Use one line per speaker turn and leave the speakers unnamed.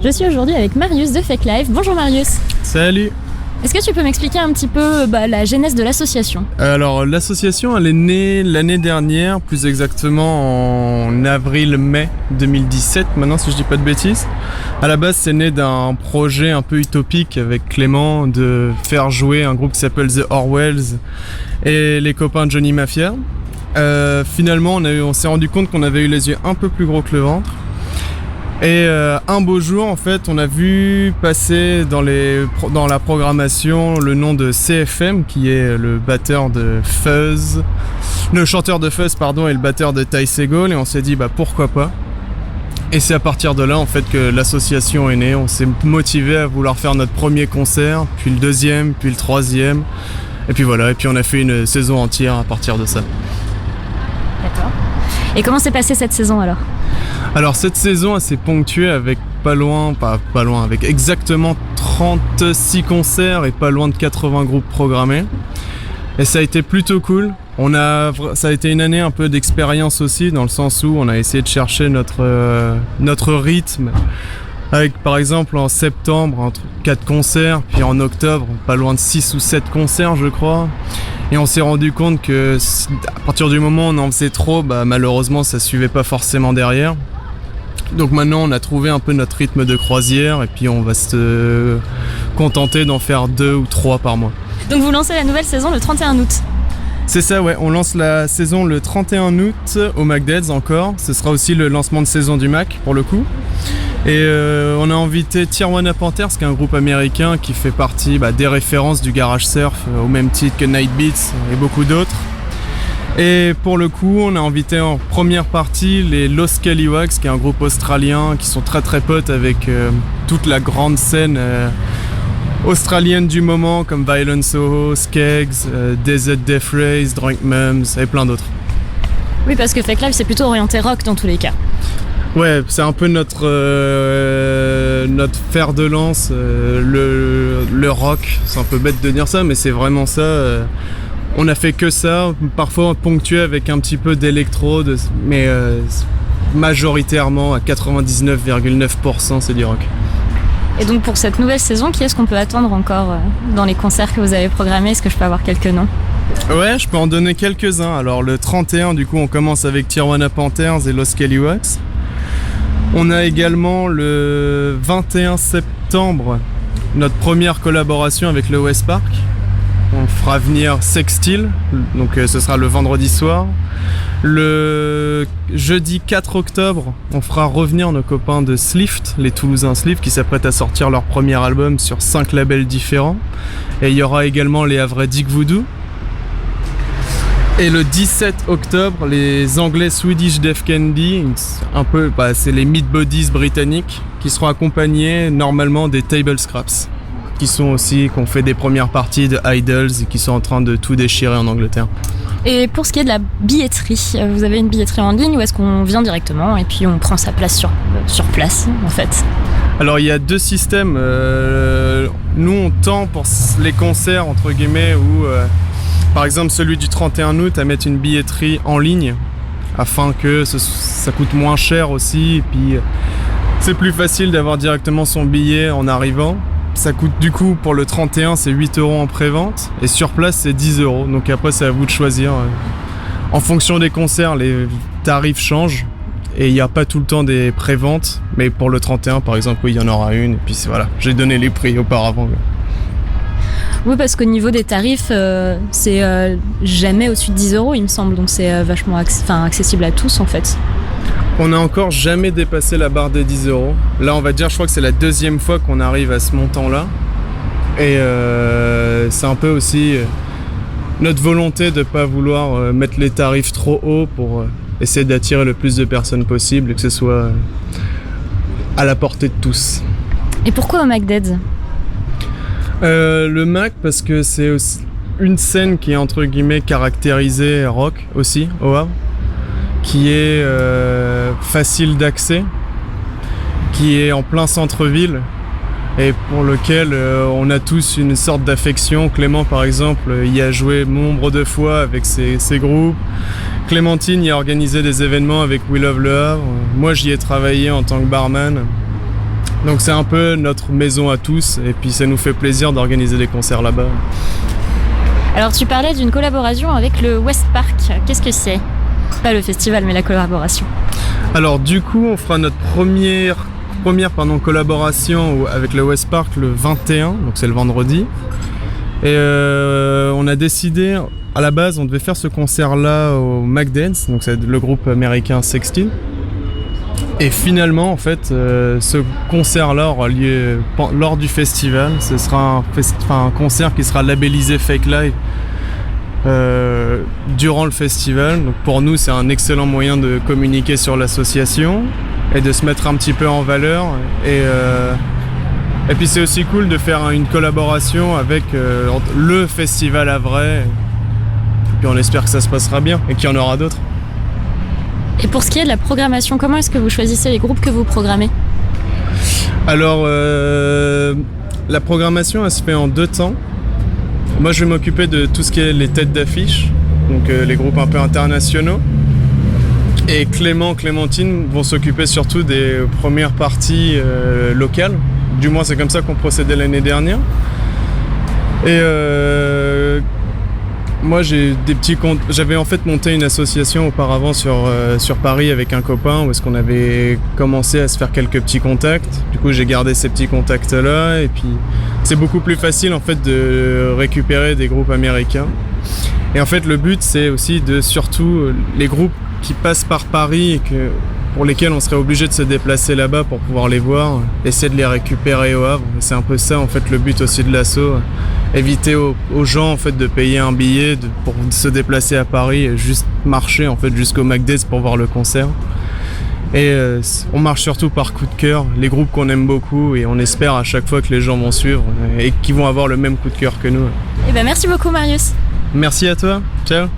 Je suis aujourd'hui avec Marius de Fake Life. Bonjour Marius.
Salut.
Est-ce que tu peux m'expliquer un petit peu la genèse de l'association ?
Alors l'association elle est née l'année dernière, plus exactement en avril-mai 2017 maintenant si je dis pas de bêtises. À la base c'est né d'un projet un peu utopique avec Clément de faire jouer un groupe qui s'appelle The Orwells et les copains de Johnny Mafia. Finalement on s'est rendu compte qu'on avait eu les yeux un peu plus gros que le ventre. Et un beau jour, en fait, on a vu passer dans la programmation le nom de CFM, qui est le batteur de Fuzz, le chanteur de Fuzz, pardon, et le batteur de Ty Segall, et on s'est dit, pourquoi pas. Et c'est à partir de là, en fait, que l'association est née. On s'est motivé à vouloir faire notre premier concert, puis le deuxième, puis le troisième, et puis voilà, et puis on a fait une saison entière à partir de ça.
D'accord. Et comment s'est passée cette saison alors ?
Alors cette saison elle s'est ponctuée avec avec exactement 36 concerts et pas loin de 80 groupes programmés. Et ça a été plutôt cool. Ça a été une année un peu d'expérience aussi, dans le sens où on a essayé de chercher notre rythme. Avec par exemple en septembre 4 concerts, puis en octobre pas loin de 6 ou 7 concerts je crois. Et on s'est rendu compte que à partir du moment où on en faisait trop, malheureusement ça suivait pas forcément derrière. Donc maintenant on a trouvé un peu notre rythme de croisière et puis on va se contenter d'en faire 2 ou 3 par mois.
Donc vous lancez la nouvelle saison le 31 août.
C'est ça, ouais, on lance la saison le 31 août au McDead's encore. Ce sera aussi le lancement de saison du Mac pour le coup. Et on a invité Tijuana Panthers, qui est un groupe américain qui fait partie des références du garage surf au même titre que Night Beats et beaucoup d'autres. Et pour le coup, on a invité en première partie les Los Scallywags, qui est un groupe australien qui sont très très potes avec toute la grande scène australienne du moment comme Violent Soho, Skeggs, Desert Death Race, Drunk Mums et plein d'autres.
Oui, parce que Fake Life c'est plutôt orienté rock dans tous les cas.
Ouais, c'est un peu notre fer de lance, le rock. C'est un peu bête de dire ça, mais c'est vraiment ça. On a fait que ça, parfois ponctué avec un petit peu d'électro, mais majoritairement à 99,9% c'est du rock.
Et donc pour cette nouvelle saison, qui est-ce qu'on peut attendre encore dans les concerts que vous avez programmés ? Est-ce que je peux avoir quelques noms ?
Ouais, je peux en donner quelques-uns. Alors le 31, du coup, on commence avec Tijuana Panthers et Los Scallywags. On a également le 21 septembre notre première collaboration avec le West Park. On fera venir Sextile, donc ce sera le vendredi soir. Le jeudi 4 octobre, on fera revenir nos copains de Slift, les Toulousains Slift, qui s'apprêtent à sortir leur premier album sur 5 labels différents. Et il y aura également les Havrais Dick Voodoo. Et le 17 octobre, les Anglais Swedish Death Candy, c'est les Meat Bodies britanniques, qui seront accompagnés normalement des Table Scraps, qui ont fait des premières parties de Idols et qui sont en train de tout déchirer en Angleterre.
Et pour ce qui est de la billetterie, vous avez une billetterie en ligne ou est-ce qu'on vient directement et puis on prend sa place sur place en fait ?
Alors il y a 2 systèmes. Nous on tend pour les concerts entre guillemets où par exemple celui du 31 août à mettre une billetterie en ligne afin que ça coûte moins cher aussi et puis c'est plus facile d'avoir directement son billet en arrivant. Ça coûte du coup pour le 31 c'est 8 € en pré-vente et sur place c'est 10 €. Donc après c'est à vous de choisir. En fonction des concerts les tarifs changent et il n'y a pas tout le temps des pré-ventes. Mais pour le 31 par exemple oui il y en aura une et puis voilà, j'ai donné les prix auparavant.
Oui parce qu'au niveau des tarifs c'est jamais au-dessus de 10 € il me semble. Donc c'est vachement accessible à tous en fait.
On n'a encore jamais dépassé la barre des 10 €. Là, on va dire, je crois que c'est la 2e fois qu'on arrive à ce montant-là. Et c'est un peu aussi notre volonté de ne pas vouloir mettre les tarifs trop hauts pour essayer d'attirer le plus de personnes possible et que ce soit à la portée de tous.
Et pourquoi au McDead's ?
Le Mac, parce que c'est aussi une scène qui est entre guillemets caractérisée rock aussi, au Havre, qui est facile d'accès, qui est en plein centre-ville et pour lequel on a tous une sorte d'affection. Clément par exemple y a joué nombre de fois avec ses groupes. Clémentine y a organisé des événements avec We Love Le Havre. Moi j'y ai travaillé en tant que barman. Donc c'est un peu notre maison à tous et puis ça nous fait plaisir d'organiser des concerts là-bas.
Alors tu parlais d'une collaboration avec le West Park. Qu'est-ce que c'est ? Pas le festival, mais la collaboration.
Alors du coup, on fera notre première collaboration avec le West Park le 21, donc c'est le vendredi. Et on a décidé, à la base, on devait faire ce concert-là au McDance, donc c'est le groupe américain 16. Et finalement, en fait, ce concert-là aura lieu lors du festival. Ce sera un concert qui sera labellisé Fake Live durant le festival. Donc pour nous, c'est un excellent moyen de communiquer sur l'association et de se mettre un petit peu en valeur. Et puis c'est aussi cool de faire une collaboration avec le festival à vrai. Et puis on espère que ça se passera bien et qu'il y en aura d'autres.
Et pour ce qui est de la programmation, comment est-ce que vous choisissez les groupes que vous programmez ?
Alors, la programmation, elle se fait en 2 temps. Moi, je vais m'occuper de tout ce qui est les têtes d'affiche, donc les groupes un peu internationaux. Et Clémentine vont s'occuper surtout des premières parties locales. Du moins, c'est comme ça qu'on procédait l'année dernière. Et moi, j'avais en fait monté une association auparavant sur Paris avec un copain où est-ce qu'on avait commencé à se faire quelques petits contacts. Du coup, j'ai gardé ces petits contacts-là et puis c'est beaucoup plus facile en fait de récupérer des groupes américains. Et en fait, le but, c'est aussi de surtout les groupes qui passent par Paris et pour lesquels on serait obligé de se déplacer là-bas pour pouvoir les voir, essayer de les récupérer au Havre. C'est un peu ça en fait le but aussi de l'asso. Éviter aux gens en fait de payer un billet pour se déplacer à Paris et juste marcher en fait jusqu'au McDays pour voir le concert. Et on marche surtout par coup de cœur, les groupes qu'on aime beaucoup et on espère à chaque fois que les gens vont suivre et qu'ils vont avoir le même coup de cœur que nous.
Eh ben merci beaucoup Marius.
Merci à toi, ciao.